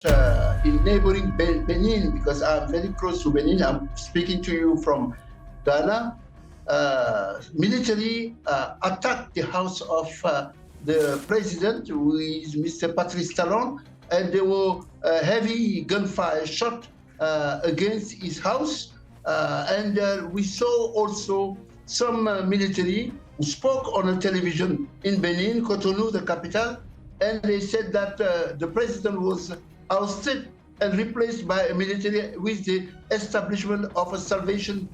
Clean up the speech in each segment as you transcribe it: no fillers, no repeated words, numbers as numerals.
in neighboring Benin, because I'm very close to Benin. I'm speaking to you from Ghana. Military attacked the house of the president, who is Mr. Patrice Talon, and there were heavy gunfire shot against his house. And we saw also some military who spoke on a television in Benin, Cotonou, the capital, and they said that the president was ousted and replaced by a military with the establishment of a Salvation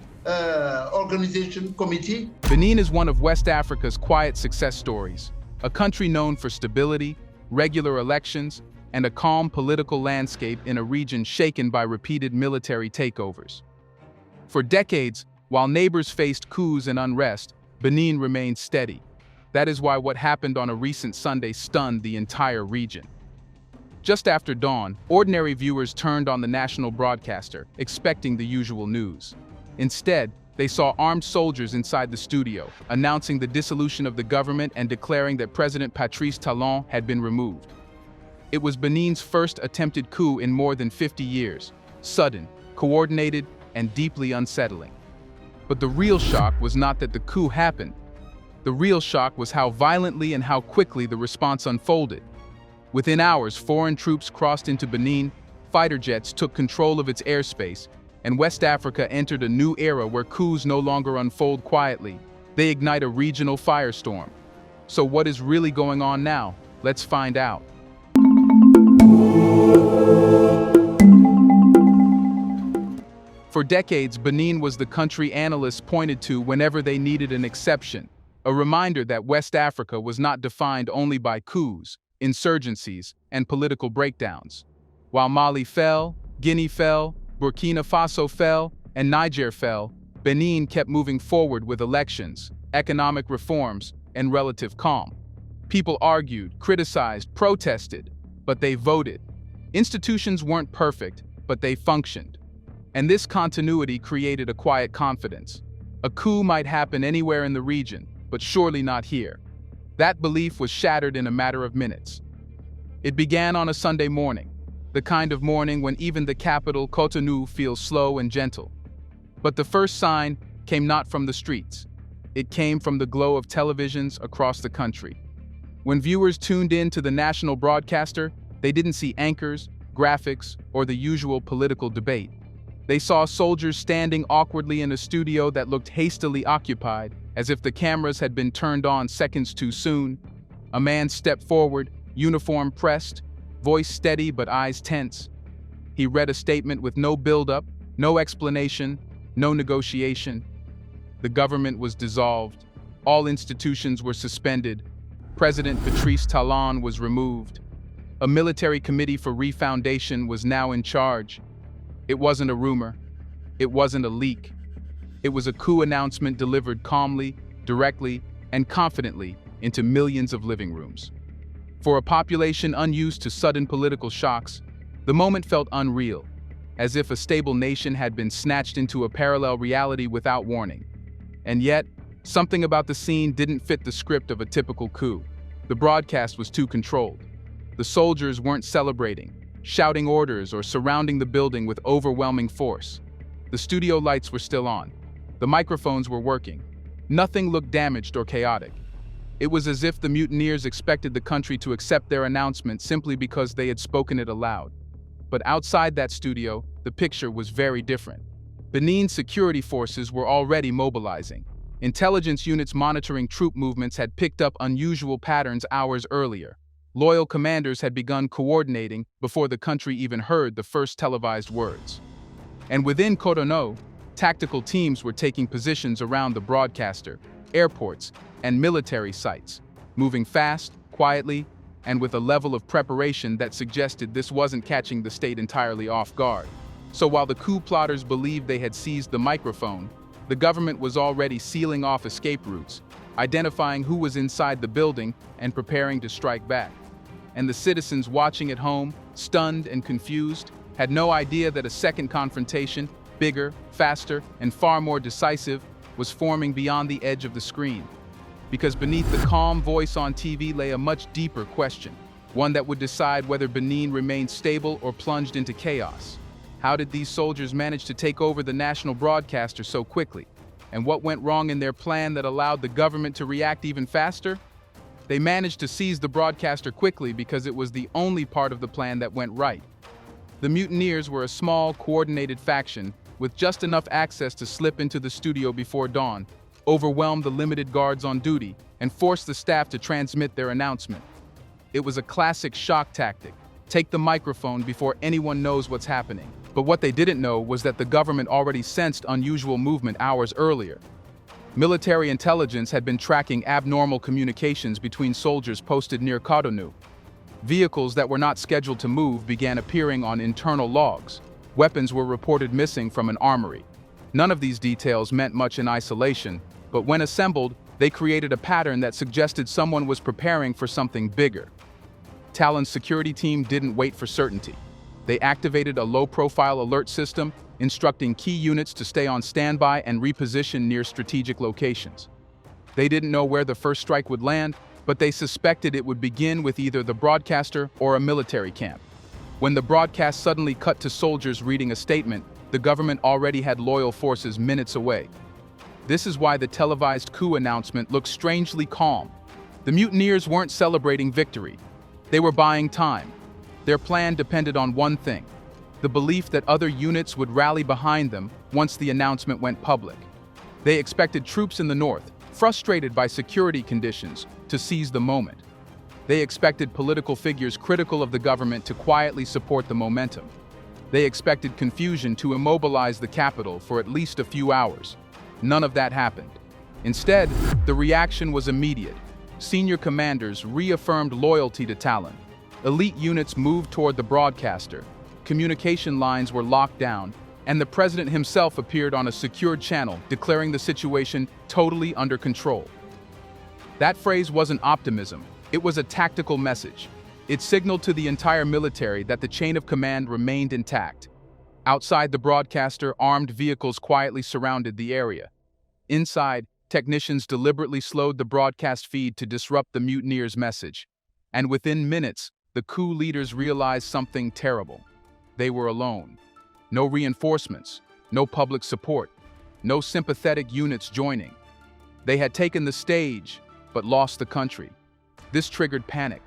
Organization Committee. Benin is one of West Africa's quiet success stories, a country known for stability, regular elections, and a calm political landscape in a region shaken by repeated military takeovers. For decades, while neighbors faced coups and unrest, Benin remained steady. That is why what happened on a recent Sunday stunned the entire region. Just after dawn, ordinary viewers turned on the national broadcaster, expecting the usual news. Instead, they saw armed soldiers inside the studio, announcing the dissolution of the government and declaring that President Patrice Talon had been removed. It was Benin's first attempted coup in more than 50 years, sudden, coordinated, and deeply unsettling. But the real shock was not that the coup happened. The real shock was how violently and how quickly the response unfolded. Within hours, foreign troops crossed into Benin, fighter jets took control of its airspace, and West Africa entered a new era where coups no longer unfold quietly. They ignite a regional firestorm. So what is really going on now? Let's find out. For decades, Benin was the country analysts pointed to whenever they needed an exception, a reminder that West Africa was not defined only by coups, insurgencies, and political breakdowns. While Mali fell, Guinea fell, Burkina Faso fell, and Niger fell, Benin kept moving forward with elections, economic reforms, and relative calm. People argued, criticized, protested, but they voted. Institutions weren't perfect, but they functioned. And this continuity created a quiet confidence. A coup might happen anywhere in the region, but surely not here. That belief was shattered in a matter of minutes. It began on a Sunday morning, the kind of morning when even the capital, Cotonou, feels slow and gentle. But the first sign came not from the streets. It came from the glow of televisions across the country. When viewers tuned in to the national broadcaster, they didn't see anchors, graphics, or the usual political debate. They saw soldiers standing awkwardly in a studio that looked hastily occupied, as if the cameras had been turned on seconds too soon. A man stepped forward, uniform pressed, voice steady but eyes tense. He read a statement with no build-up, no explanation, no negotiation. The government was dissolved. All institutions were suspended. President Patrice Talon was removed. A military committee for refoundation was now in charge. It wasn't a rumor. It wasn't a leak. It was a coup announcement delivered calmly, directly, and confidently into millions of living rooms. For a population unused to sudden political shocks, the moment felt unreal, as if a stable nation had been snatched into a parallel reality without warning. And yet, something about the scene didn't fit the script of a typical coup. The broadcast was too controlled. The soldiers weren't celebrating, shouting orders, or surrounding the building with overwhelming force. The studio lights were still on. The microphones were working. Nothing looked damaged or chaotic. It was as if the mutineers expected the country to accept their announcement simply because they had spoken it aloud. But outside that studio, the picture was very different. Benin's security forces were already mobilizing. Intelligence units monitoring troop movements had picked up unusual patterns hours earlier. Loyal commanders had begun coordinating before the country even heard the first televised words. And within Cotonou, tactical teams were taking positions around the broadcaster, airports, and military sites, moving fast, quietly, and with a level of preparation that suggested this wasn't catching the state entirely off guard. So while the coup plotters believed they had seized the microphone, the government was already sealing off escape routes, identifying who was inside the building and preparing to strike back. And the citizens watching at home, stunned and confused, had no idea that a second confrontation, bigger, faster, and far more decisive, was forming beyond the edge of the screen. Because beneath the calm voice on TV lay a much deeper question. one that would decide whether Benin remained stable or plunged into chaos. How did these soldiers manage to take over the national broadcaster so quickly? And what went wrong in their plan that allowed the government to react even faster? They managed to seize the broadcaster quickly because it was the only part of the plan that went right. The mutineers were a small, coordinated faction with just enough access to slip into the studio before dawn, overwhelm the limited guards on duty, and force the staff to transmit their announcement. It was a classic shock tactic. Take the microphone before anyone knows what's happening. But what they didn't know was that the government already sensed unusual movement hours earlier. Military intelligence had been tracking abnormal communications between soldiers posted near Cotonou. Vehicles that were not scheduled to move began appearing on internal logs. Weapons were reported missing from an armory. None of these details meant much in isolation, but when assembled, they created a pattern that suggested someone was preparing for something bigger. Talon's security team didn't wait for certainty. They activated a low-profile alert system, instructing key units to stay on standby and reposition near strategic locations. They didn't know where the first strike would land, but they suspected it would begin with either the broadcaster or a military camp. When the broadcast suddenly cut to soldiers reading a statement, the government already had loyal forces minutes away. This is why the televised coup announcement looked strangely calm. The mutineers weren't celebrating victory. They were buying time. Their plan depended on one thing: the belief that other units would rally behind them once the announcement went public. They expected troops in the north, frustrated by security conditions, to seize the moment. They expected political figures critical of the government to quietly support the momentum. They expected confusion to immobilize the capital for at least a few hours. None of that happened. Instead, the reaction was immediate. Senior commanders reaffirmed loyalty to Talon. Elite units moved toward the broadcaster. Communication lines were locked down, and the president himself appeared on a secured channel, declaring the situation totally under control. That phrase wasn't optimism, it was a tactical message. It signaled to the entire military that the chain of command remained intact. Outside the broadcaster, armed vehicles quietly surrounded the area. Inside, technicians deliberately slowed the broadcast feed to disrupt the mutineers' message. And within minutes, the coup leaders realized something terrible. They were alone. No reinforcements, no public support, no sympathetic units joining. They had taken the stage, but lost the country. This triggered panic.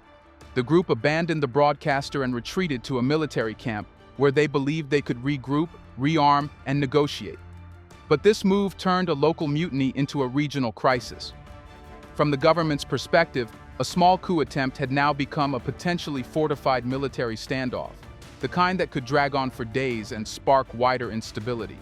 The group abandoned the broadcaster and retreated to a military camp where they believed they could regroup, rearm, and negotiate. But this move turned a local mutiny into a regional crisis. From the government's perspective, a small coup attempt had now become a potentially fortified military standoff, the kind that could drag on for days and spark wider instability.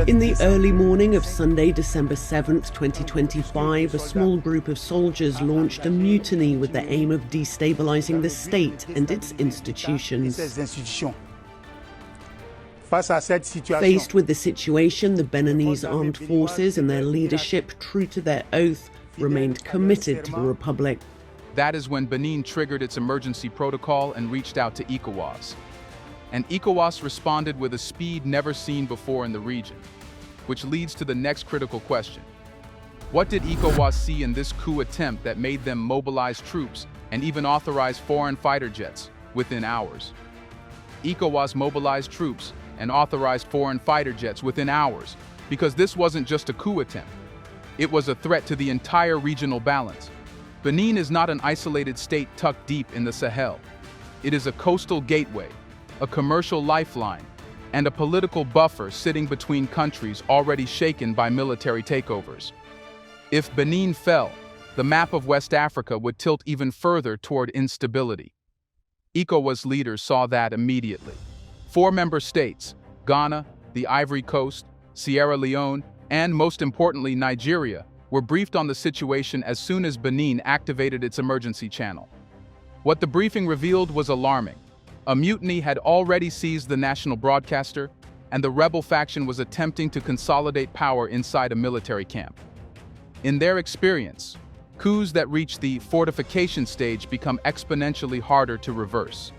In the early morning of Sunday, December 7th, 2025, a small group of soldiers launched a mutiny with the aim of destabilizing the state and its institutions. Faced with the situation, the Beninese armed forces and their leadership, true to their oath, remained committed to the republic. That is when Benin triggered its emergency protocol and reached out to ECOWAS. And ECOWAS responded with a speed never seen before in the region, which leads to the next critical question. What did ECOWAS see in this coup attempt that made them mobilize troops and even authorize foreign fighter jets within hours? ECOWAS mobilized troops and authorized foreign fighter jets within hours because this wasn't just a coup attempt. It was a threat to the entire regional balance. Benin is not an isolated state tucked deep in the Sahel. It is a coastal gateway, a commercial lifeline, and a political buffer sitting between countries already shaken by military takeovers. If Benin fell, the map of West Africa would tilt even further toward instability. ECOWAS leaders saw that immediately. 4 member states, Ghana, the Ivory Coast, Sierra Leone, and most importantly Nigeria, were briefed on the situation as soon as Benin activated its emergency channel. What the briefing revealed was alarming. A mutiny had already seized the national broadcaster, and the rebel faction was attempting to consolidate power inside a military camp. In their experience, coups that reach the fortification stage become exponentially harder to reverse.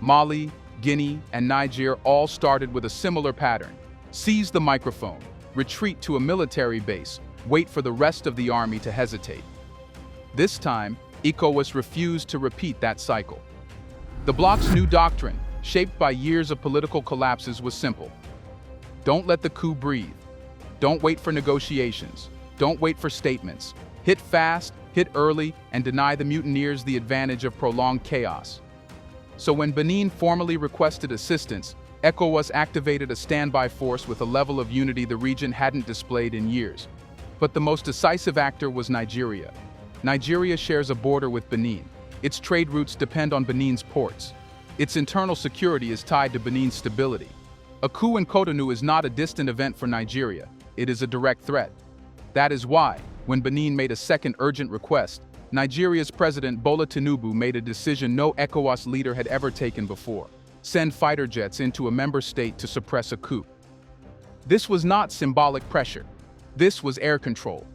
Mali, Guinea, and Niger all started with a similar pattern: seize the microphone, retreat to a military base, wait for the rest of the army to hesitate. This time, ECOWAS refused to repeat that cycle. The bloc's new doctrine, shaped by years of political collapses, was simple. Don't let the coup breathe. Don't wait for negotiations. Don't wait for statements. Hit fast, hit early, and deny the mutineers the advantage of prolonged chaos. So when Benin formally requested assistance, ECOWAS activated a standby force with a level of unity the region hadn't displayed in years. But the most decisive actor was Nigeria. Nigeria shares a border with Benin. Its trade routes depend on Benin's ports. Its internal security is tied to Benin's stability. A coup in Cotonou is not a distant event for Nigeria. It is a direct threat. That is why, when Benin made a second urgent request, Nigeria's President Bola Tinubu made a decision no ECOWAS leader had ever taken before: send fighter jets into a member state to suppress a coup. This was not symbolic pressure. This was air control.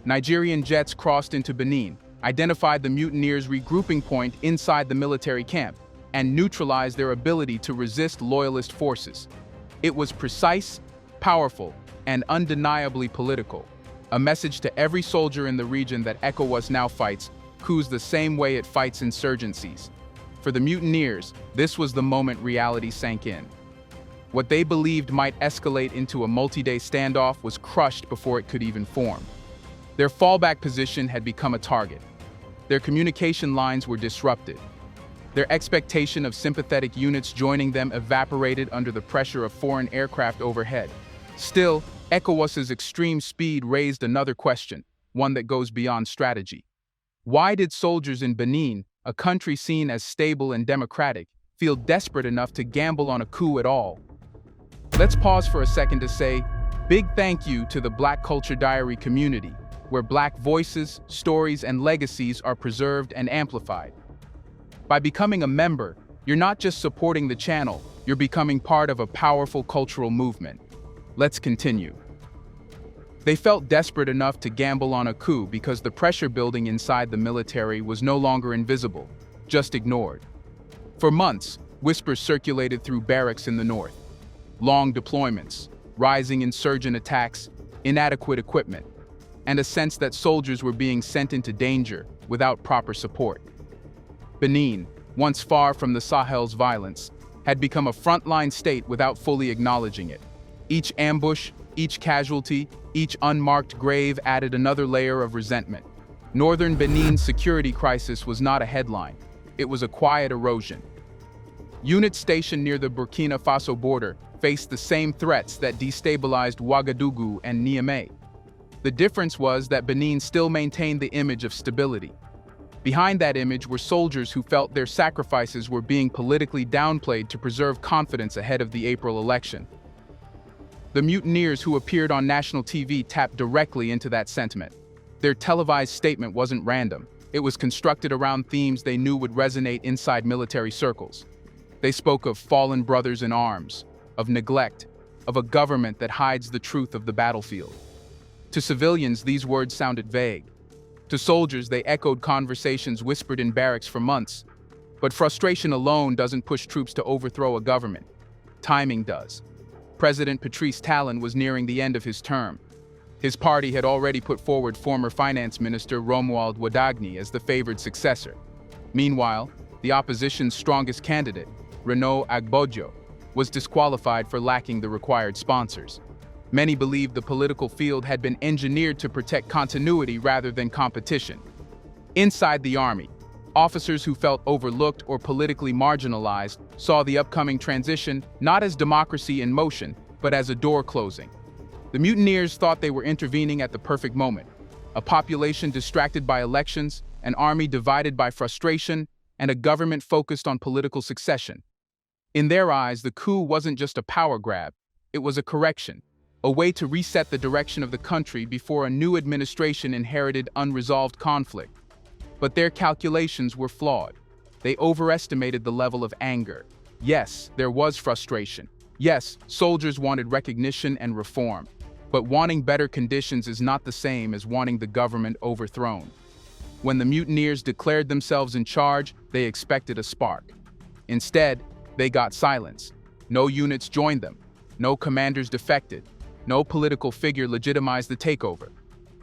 Nigerian jets crossed into Benin, identified the mutineers' regrouping point inside the military camp, and neutralized their ability to resist loyalist forces. It was precise, powerful, and undeniably political. A message to every soldier in the region that ECOWAS now fights coups the same way it fights insurgencies. For the mutineers, this was the moment reality sank in. What they believed might escalate into a multi-day standoff was crushed before it could even form. Their fallback position had become a target. Their communication lines were disrupted. Their expectation of sympathetic units joining them evaporated under the pressure of foreign aircraft overhead. Still, ECOWAS's extreme speed raised another question, one that goes beyond strategy. Why did soldiers in Benin, a country seen as stable and democratic, feel desperate enough to gamble on a coup at all? Let's pause for a second to say, big thank you to the Black Culture Diary community, where Black voices, stories, and legacies are preserved and amplified. By becoming a member, you're not just supporting the channel, you're becoming part of a powerful cultural movement. Let's continue. They felt desperate enough to gamble on a coup because the pressure building inside the military was no longer invisible, just ignored. For months, whispers circulated through barracks in the north. Long deployments, rising insurgent attacks, inadequate equipment, and a sense that soldiers were being sent into danger without proper support. Benin, once far from the Sahel's violence, had become a frontline state without fully acknowledging it. Each ambush, each casualty, each unmarked grave added another layer of resentment. Northern Benin's security crisis was not a headline. It was a quiet erosion. Units stationed near the Burkina Faso border faced the same threats that destabilized Ouagadougou and Niamey. The difference was that Benin still maintained the image of stability. Behind that image were soldiers who felt their sacrifices were being politically downplayed to preserve confidence ahead of the April election. The mutineers who appeared on national TV tapped directly into that sentiment. Their televised statement wasn't random. It was constructed around themes they knew would resonate inside military circles. They spoke of fallen brothers in arms, of neglect, of a government that hides the truth of the battlefield. To civilians, these words sounded vague. To soldiers, they echoed conversations whispered in barracks for months. But frustration alone doesn't push troops to overthrow a government. Timing does. President Patrice Talon was nearing the end of his term. His party had already put forward former Finance Minister Romuald Wadagni as the favored successor. Meanwhile, the opposition's strongest candidate, Renaud Agbojo, was disqualified for lacking the required sponsors. Many believed the political field had been engineered to protect continuity rather than competition. Inside the army, officers who felt overlooked or politically marginalized saw the upcoming transition not as democracy in motion, but as a door closing. The mutineers thought they were intervening at the perfect moment. A population distracted by elections, an army divided by frustration, and a government focused on political succession. In their eyes, the coup wasn't just a power grab, it was a correction, a way to reset the direction of the country before a new administration inherited unresolved conflict. But their calculations were flawed. They overestimated the level of anger. Yes, there was frustration. Yes, soldiers wanted recognition and reform. But wanting better conditions is not the same as wanting the government overthrown. When the mutineers declared themselves in charge, they expected a spark. Instead, they got silence. No units joined them. No commanders defected. No political figure legitimized the takeover.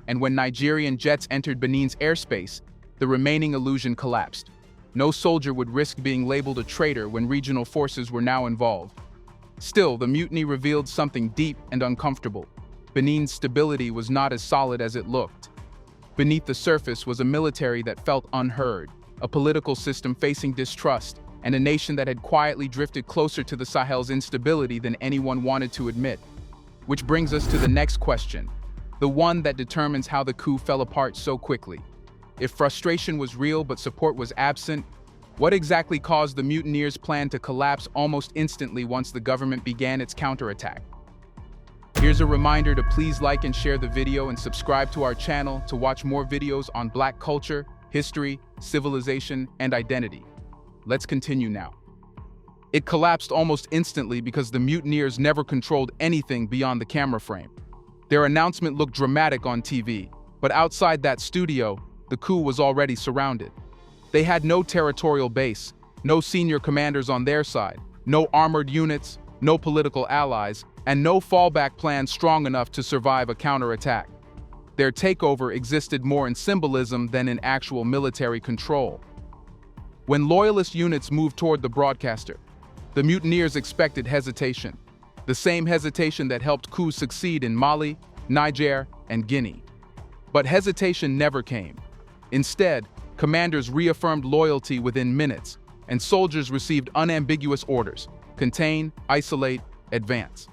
And when Nigerian jets entered Benin's airspace, the remaining illusion collapsed. No soldier would risk being labeled a traitor when regional forces were now involved. Still, the mutiny revealed something deep and uncomfortable. Benin's stability was not as solid as it looked. Beneath the surface was a military that felt unheard, a political system facing distrust, and a nation that had quietly drifted closer to the Sahel's instability than anyone wanted to admit. Which brings us to the next question, the one that determines how the coup fell apart so quickly. If frustration was real but support was absent, what exactly caused the mutineers' plan to collapse almost instantly once the government began its counterattack? Here's a reminder to please like and share the video and subscribe to our channel to watch more videos on Black culture, history, civilization, and identity. Let's continue now. It collapsed almost instantly because the mutineers never controlled anything beyond the camera frame. Their announcement looked dramatic on TV, but outside that studio, the coup was already surrounded. They had no territorial base, no senior commanders on their side, no armored units, no political allies, and no fallback plan strong enough to survive a counterattack. Their takeover existed more in symbolism than in actual military control. When loyalist units moved toward the broadcaster, the mutineers expected hesitation, the same hesitation that helped coups succeed in Mali, Niger, and Guinea. But hesitation never came. Instead, commanders reaffirmed loyalty within minutes, and soldiers received unambiguous orders: contain, isolate, advance.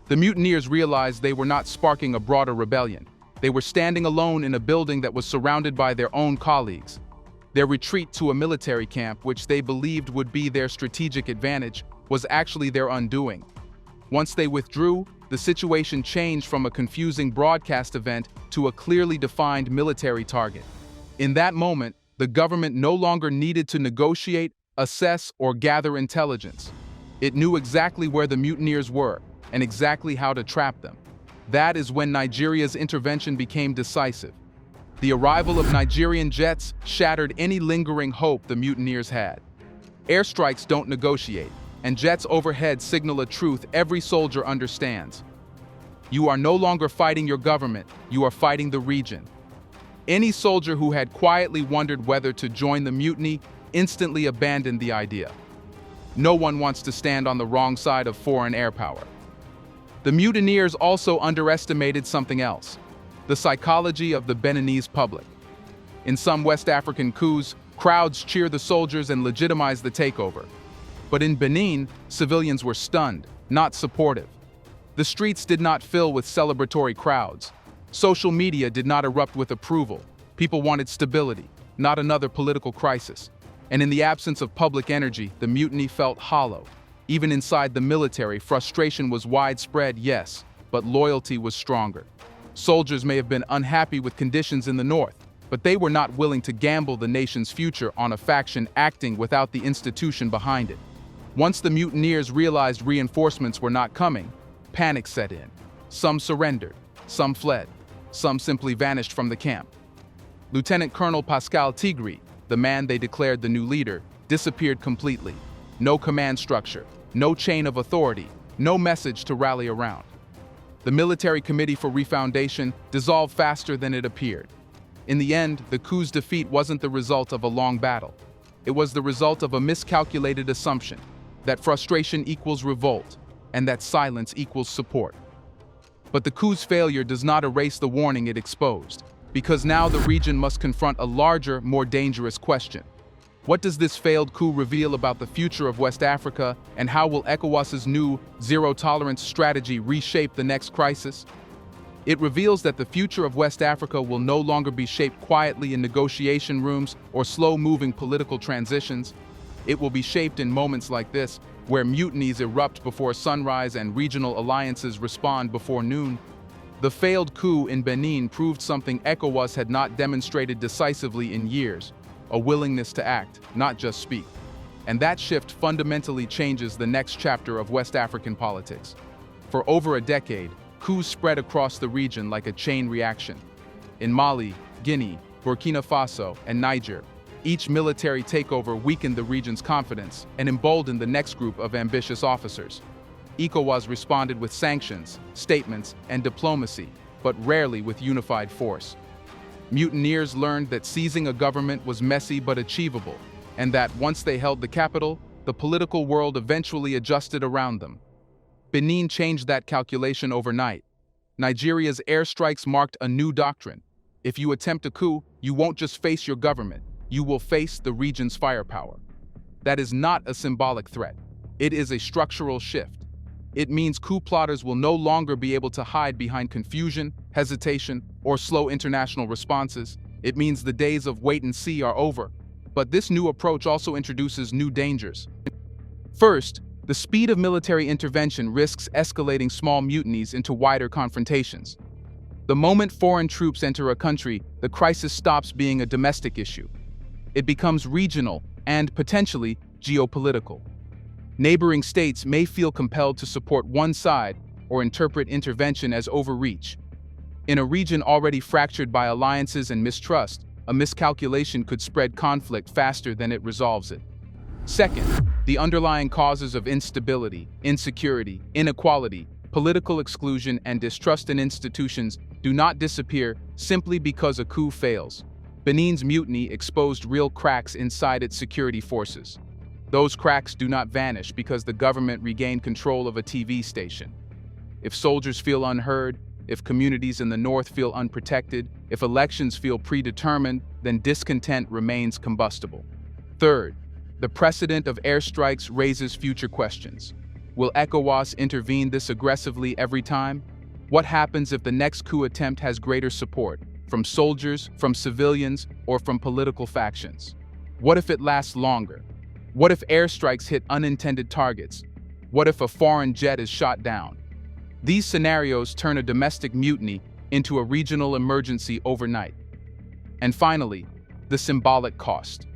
The mutineers realized they were not sparking a broader rebellion. They were standing alone in a building that was surrounded by their own colleagues. Their retreat to a military camp, which they believed would be their strategic advantage, was actually their undoing. Once they withdrew, the situation changed from a confusing broadcast event to a clearly defined military target. In that moment, the government no longer needed to negotiate, assess, or gather intelligence. It knew exactly where the mutineers were and exactly how to trap them. That is when Nigeria's intervention became decisive. The arrival of Nigerian jets shattered any lingering hope the mutineers had. Airstrikes don't negotiate, and jets overhead signal a truth every soldier understands. You are no longer fighting your government, you are fighting the region. Any soldier who had quietly wondered whether to join the mutiny instantly abandoned the idea. No one wants to stand on the wrong side of foreign air power. The mutineers also underestimated something else: the psychology of the Beninese public. In some West African coups, crowds cheer the soldiers and legitimize the takeover. But in Benin, civilians were stunned, not supportive. The streets did not fill with celebratory crowds. Social media did not erupt with approval. People wanted stability, not another political crisis. And in the absence of public energy, the mutiny felt hollow. Even inside the military, frustration was widespread, yes, but loyalty was stronger. Soldiers may have been unhappy with conditions in the north, but they were not willing to gamble the nation's future on a faction acting without the institution behind it. Once the mutineers realized reinforcements were not coming, panic set in. Some surrendered, some fled, some simply vanished from the camp. Lieutenant Colonel Pascal Tigri, the man they declared the new leader, disappeared completely. No command structure, no chain of authority, no message to rally around. The Military Committee for Refoundation dissolved faster than it appeared. In the end, the coup's defeat wasn't the result of a long battle. It was the result of a miscalculated assumption that frustration equals revolt and that silence equals support. But the coup's failure does not erase the warning it exposed, because now the region must confront a larger, more dangerous question. What does this failed coup reveal about the future of West Africa, and how will ECOWAS's new zero-tolerance strategy reshape the next crisis? It reveals that the future of West Africa will no longer be shaped quietly in negotiation rooms or slow-moving political transitions. It will be shaped in moments like this, where mutinies erupt before sunrise and regional alliances respond before noon. The failed coup in Benin proved something ECOWAS had not demonstrated decisively in years: a willingness to act, not just speak. And that shift fundamentally changes the next chapter of West African politics. For over a decade, coups spread across the region like a chain reaction. In Mali, Guinea, Burkina Faso, and Niger, each military takeover weakened the region's confidence and emboldened the next group of ambitious officers. ECOWAS responded with sanctions, statements, and diplomacy, but rarely with unified force. Mutineers learned that seizing a government was messy but achievable, and that once they held the capital, the political world eventually adjusted around them. Benin changed that calculation overnight. Nigeria's airstrikes marked a new doctrine. If you attempt a coup, you won't just face your government, you will face the region's firepower. That is not a symbolic threat. It is a structural shift. It means coup plotters will no longer be able to hide behind confusion, hesitation, or slow international responses. It means the days of wait and see are over. But this new approach also introduces new dangers. First, the speed of military intervention risks escalating small mutinies into wider confrontations. The moment foreign troops enter a country, the crisis stops being a domestic issue. It becomes regional and, potentially, geopolitical. Neighboring states may feel compelled to support one side or interpret intervention as overreach. In a region already fractured by alliances and mistrust, a miscalculation could spread conflict faster than it resolves it. Second, the underlying causes of instability, insecurity, inequality, political exclusion, and distrust in institutions do not disappear simply because a coup fails. Benin's mutiny exposed real cracks inside its security forces. Those cracks do not vanish because the government regained control of a TV station. If soldiers feel unheard, if communities in the north feel unprotected, if elections feel predetermined, then discontent remains combustible. Third, the precedent of airstrikes raises future questions. Will ECOWAS intervene this aggressively every time? What happens if the next coup attempt has greater support, from soldiers, from civilians, or from political factions? What if it lasts longer? What if airstrikes hit unintended targets? What if a foreign jet is shot down? These scenarios turn a domestic mutiny into a regional emergency overnight. And finally, the symbolic cost.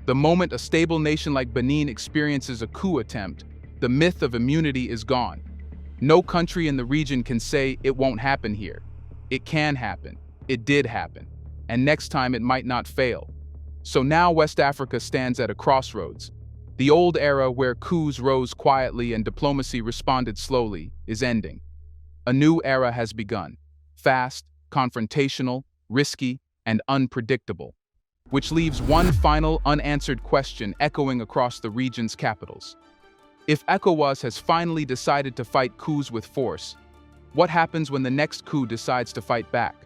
The moment a stable nation like Benin experiences a coup attempt, the myth of immunity is gone. No country in the region can say it won't happen here. It can happen. It did happen. And next time it might not fail. So now West Africa stands at a crossroads. The old era where coups rose quietly and diplomacy responded slowly is ending. A new era has begun. Fast, confrontational, risky, and unpredictable. Which leaves one final unanswered question echoing across the region's capitals. If ECOWAS has finally decided to fight coups with force, what happens when the next coup decides to fight back?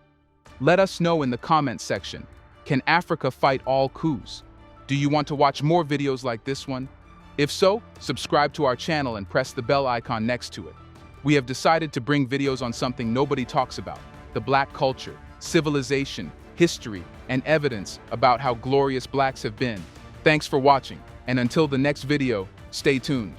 Let us know in the comments section. Can Africa fight all coups? Do you want to watch more videos like this one? If so, subscribe to our channel and press the bell icon next to it. We have decided to bring videos on something nobody talks about: the Black culture, civilization, history, and evidence about how glorious Blacks have been. Thanks for watching, and until the next video, stay tuned.